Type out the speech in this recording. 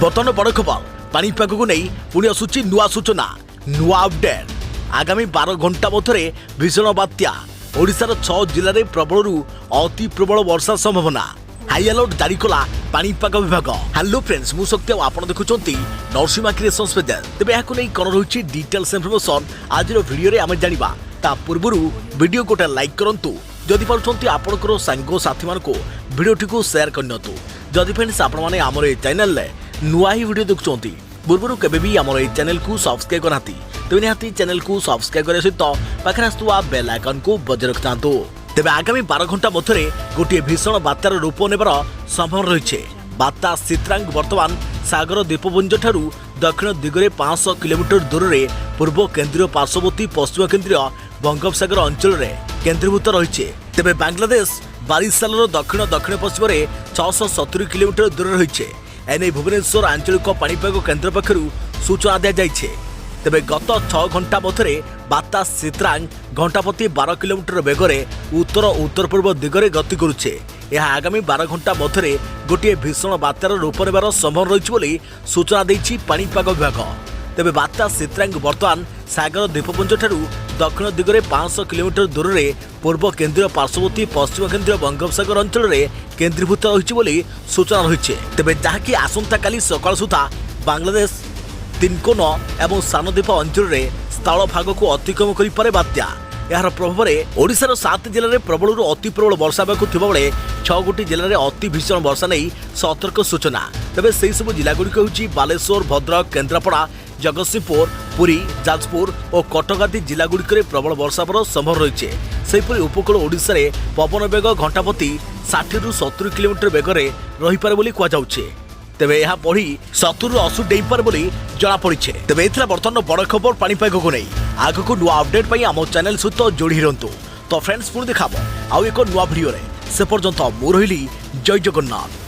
बर्तमान बड़ खबर पानीपाग को नहीं पुणी आसूची नुआ सूचना नुआ अपडेट। आगामी 12 घंटा मध्य भीषण बात्या ओडिशार 6 जिले में प्रबल अति प्रबल वर्षा संभावना हाई अलर्ट जारी कला पानीपाग विभाग। हेलो फ्रेंड्स मु शक्ति आप देखुं नरसिमा क्रिएशंस पेज। तेज यह कौन रही डिटेल्स इनफर्मेशन आज वीडियो रे आम जाना ता पूर्व वीडियो गोटे लाइक करूँ जदि पार्टी आपंकर सांग साथी मान भिडटी को सेयार करनी जदि फ्रेंड्स आपने आम चैनल नुआ ही वीडियो देखुं पूर्व केबे भी आम चैनल को सब्सक्राइब करना तेज निहाती चैनल को सब्सक्राइब करने सहित पाखे आसुवा बेल आइकन को बजाय रखि था। तेज आगामी 12 घंटा मध्य गोटे भीषण बात्यार रूप नेबार संभावना रही। बात्या सित्रांग वर्तमान सागर द्वीपपुंज ठारू दक्षिण दिगरे 500 किलोमीटर दूर में पूर्व केन्द्रीय पार्श्ववर्ती पश्चिम केन्द्रीय बंगोपसागर अंचल में केन्द्रीभूत रही। तेज बांग्लादेश बारिशाल दक्षिण दक्षिण पश्चिम में 670 किलोमीटर दूर रही। एने भुवनेश्वर आंचलिक पाणीपाग केन्द्र पक्षर सूचना दी जाइए। तेज गत 6 घंटा मध्य बात्या सित्रांग घंटा प्रति 12 किलोमीटर बेगरे उत्तर उत्तर पूर्व दिगरे गति करुचे। यह आगामी 12 घंटा मध्य गोटे भीषण बात्यार रूप नेबार संभावना रही सूचना देछि पाणीपाग विभाग। तेज बात्या सित्रांग वर्तमान सागर द्वीपपुंज ठारू दक्षिण दिगरे 500 किलोमीटर दूर में पूर्व केन्द्रीय पार्श्ववर्ती पश्चिम केन्द्रीय बंगोपसागर अंचल में केन्द्रीभूत रही सूचना रही। तेज जहाँकि आसंता काली सकाळ सुधा बांग्लादेश तिनकोन एवं सानद्वीप अंचल में स्थल भाग को अतिक्रम करे बात्या। यार प्रभाव में ओडिशार 7 जिले में प्रबल अति प्रबल वर्षा होगा बेले 6 गोटी जिले में अति भीषण वर्षा नहीं सतर्क सूचना। तेज से सब जिलागुड़िक हूँ बालेश्वर भद्रक केन्द्रापड़ा जगतसिंहपुर पुरी जाजपुर और कटक आदि जिलागुड़िक प्रबल वर्षा संभव रही। सेहीपरि उपकूल ओडिशा रे पवन बेग घंटा प्रति 60 ରୁ 70 किलोमीटर बेगरे रही पारे बोली कहुचे। तेबे यह बढ़ी 70 ରୁ 80 डेई पारे बोली जना पड़ी। तेबे एथिला बर्तमान बड़ खबर पानीपाग को नहीं आगको नुआ अपडेट पाई आम चैनल सहित जोड़ी रहंतु। तो फ्रेंड्स पुणी देखा आउ एक नुआ वीडियो रे से पर्यंत मु रहिली जय जगन्नाथ।